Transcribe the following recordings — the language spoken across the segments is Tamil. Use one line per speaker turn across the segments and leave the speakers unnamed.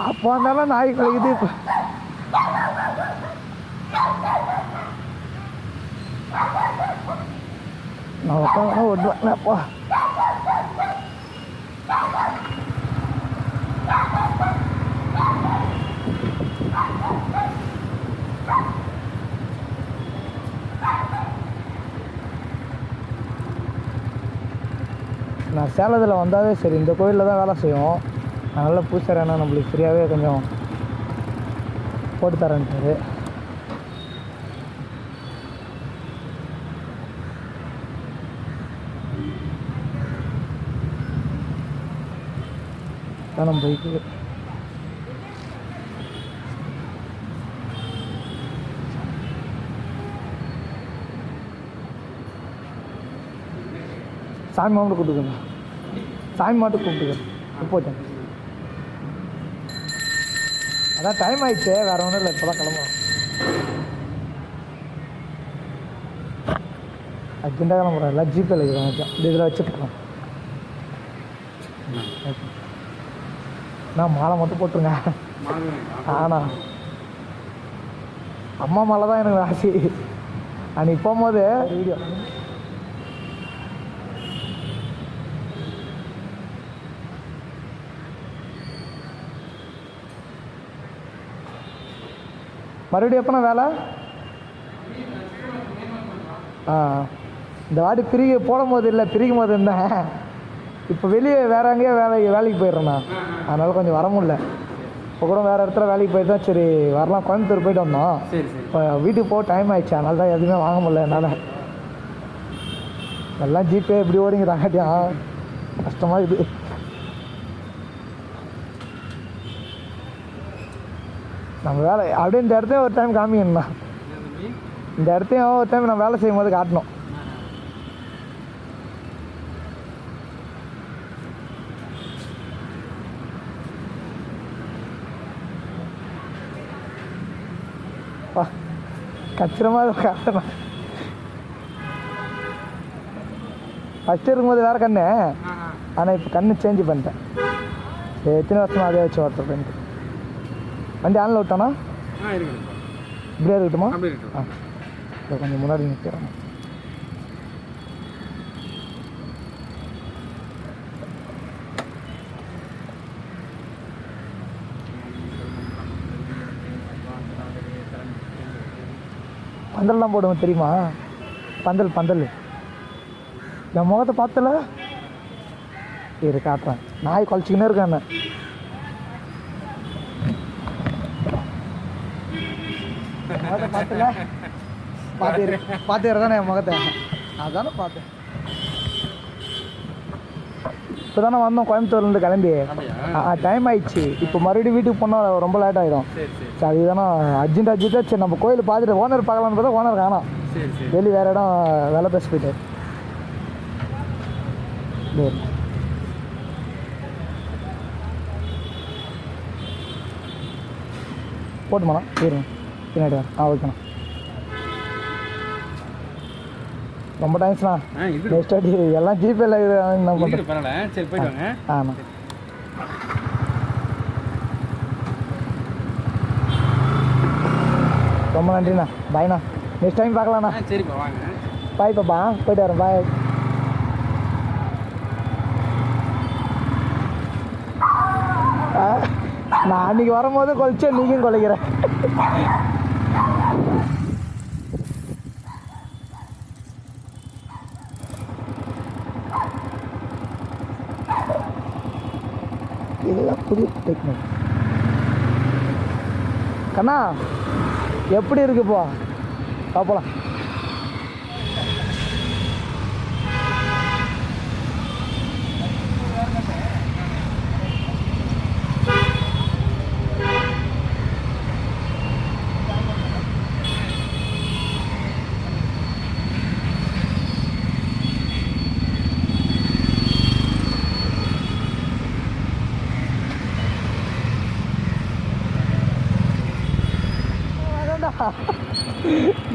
அப்போ வந்தாலும் நாய் கழிக்குது. இப்போ நான் உட்காந்து ஓட்டுவேன். அப்போ நான் சேலத்தில் வந்தாவே சரி இந்த கோயிலில் தான் வேலை செய்வோம். அதனால் பூசாரி அண்ணா நம்மளுக்கு ஃப்ரீயாகவே கொஞ்சம் போட்டு தரேன்ட்டாரு. நம்ம பைக்கு சாமி மாட்டு கூப்பிட்டுக்கணும். சாமி மாட்டு கூப்பிட்டுக்கணும். போச்சேன். அதான் டைம் ஆயிடுச்சு. வேறு ஒன்றும் இல்லை. இப்போ தான் கிளம்புவோம். அர்ஜென்ட்டாக கிளம்புறோம். எல்லாம் ஜிபேல இருக்கிறோம். இதில் வச்சுருக்கோம். நான் மாலை மட்டும் போட்டுருங்க. ஆனா அம்மா மாலை தான் எனக்கு ராசி. அன்றைக்கி போகும்போது வீடியோ மறுபடியும் எப்போனா வேலை? இந்த வாட்டி போடும் போது இல்லை, பிரிக்கும் போது இருந்தேன். இப்போ வெளியே வேறு எங்கேயோ வேலைக்கு போயிடுறேண்ணா. அதனால் கொஞ்சம் வர முடியல. இப்போ கூட வேறு இடத்துல வேலைக்கு போயிட்டு தான் சரி வரலாம். கோயம்புத்தூர் போயிட்டு வந்தோம். இப்போ வீட்டுக்கு போக டைம் ஆயிடுச்சு. அதனால தான் எதுவுமே வாங்க முடியல என்னால். எல்லாம் ஜிபே இப்படி ஓடிங்கிறாங்கட்டியா கஷ்டமாக இது. நம்ம வேலை அப்படியே இந்த இடத்தையும் ஒரு டைம் காமிக்கணும்ண்ணா. இந்த இடத்தையும் ஒரு டைம் நான் வேலை செய்யும் போது காட்டணும். கச்சிரமாக காட்டணும். ஃபஸ்ட்டு இருக்கும்போது வேறு கண்ணு. ஆனால் இப்போ கண்ணு சேஞ்சு பண்ணிட்டேன். எத்தனை வருஷமாக அதே வச்சு ஓட்டுற பண்ணிட்டு. வண்டி ஆன்ல விட்டானா இப்படியே இருக்கட்டுமா? இப்போ கொஞ்சம் முன்னாடி நிற்கிறேன். பந்தல்லாம் போடுவோம் தெரியுமா? பந்தல் என் முகத்தை பார்த்தல இரு காட்டுறேன். நாய் குழச்சிக்கினே இருக்கேன். என்ன முகத்தை பார்த்தல பார்த்துக்கிறதானே என் முகத்தை? அதானே பார்த்தேன். இப்போ தானே வந்தோம் கோயம்புத்தூர்லேருந்து கிளம்பி. டைம் ஆயிடுச்சு. இப்போ மறுபடியும் வீட்டுக்கு போனால் ரொம்ப லேட் ஆகிடும். சரி அதுதானே அர்ஜென்ட்டாக சரி நம்ம கோயில் பார்த்துட்டு ஓனர் பார்க்கலான்னு பார்த்தா ஓனர் காணோம். வெளியே வேறு இடம் வேலை பேச போயிட்டார். போட்டுமாண்ணா சரிங்க பின்னாடி ஓகேண்ணா. ரொம்ப தேங்க்ஸ்ண்ணா. நெக்ஸ்ட் வாட்டி எல்லாம் ஜிபேல என்ன பண்ணுறேன். சரி போயிட்டு வாங்க. ஆண்ணா ரொம்ப நன்றிண்ணா. பாய்ண்ணா. நெக்ஸ்ட் டைம் பார்க்கலாண்ணா. சரிப்பா வாங்க. பாய் பாப்பா. போயிட்டு வரேன். பாய். நான் அன்றைக்கி வரும்போது கொலைச்சேன். நீங்களும் கொலைக்கிறேன். இதெல்லாம் புதிய டெக்னிக். கண்ணா எப்படி இருக்குப்பா? பார்ப்பலாம்.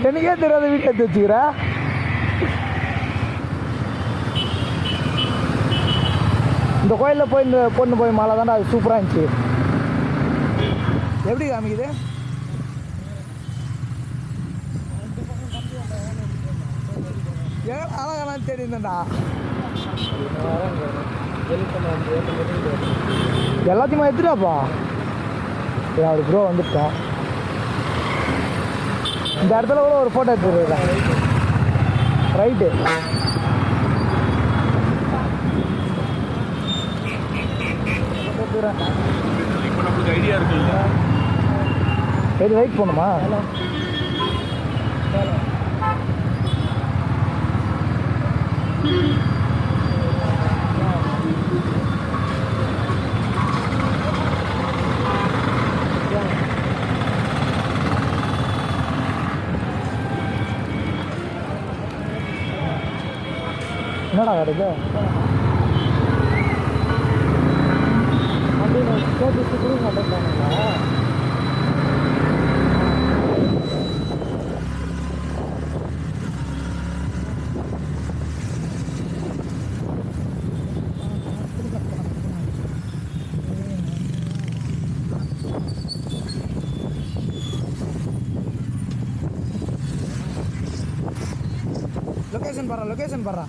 எனக்கே தெரியாத வீட்டில் எடுத்து வச்சுக்கிற. இந்த கோயிலில் போய் இந்த பொண்ணு போய் மாலை தாண்டா அது சூப்பராக இருந்துச்சு. எப்படி காமிக்குது? ஏன் அழகானு தேடி இருந்தேன்டா. எல்லாத்தையுமா எடுத்துட்டாப்பா. சரி அப்படி ப்ரோ வந்துட்டோம். இந்த இடத்துல கூட ஒரு ஃபோட்டோ எடுத்துருக்கேன். ரைட்டு
இப்போ நம்மளுக்கு ஐடியா இருக்குல்ல,
சரி ரைட் போகணுமா? என்னடா கிடைக்கு? லொகேஷன் பாரா, லொகேஷன் பாரா.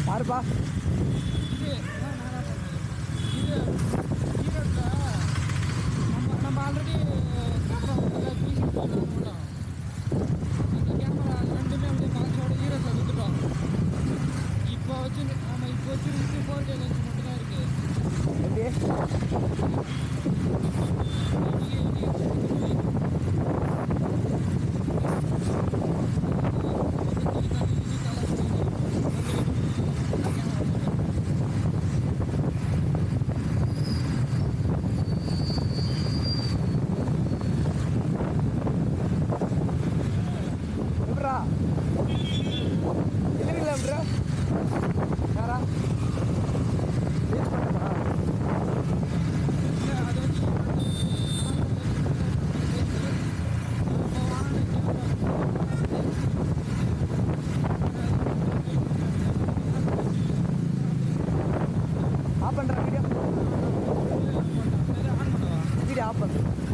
பாருப்பா
நம்ம ஆல்ரெடி கேமரா ரெண்டுமே அப்படியே பாக்ஸோட ஈரத்தில் விட்டுட்டோம். இப்போ வச்சு நம்ம இப்போ வச்சு 4K லென்ஸ் மட்டும்தான் இருக்கு.
ஆஃப் பண்ணுறேன் வீடியோ. வீடியோ ஆஃப் பண்ணுறேன்.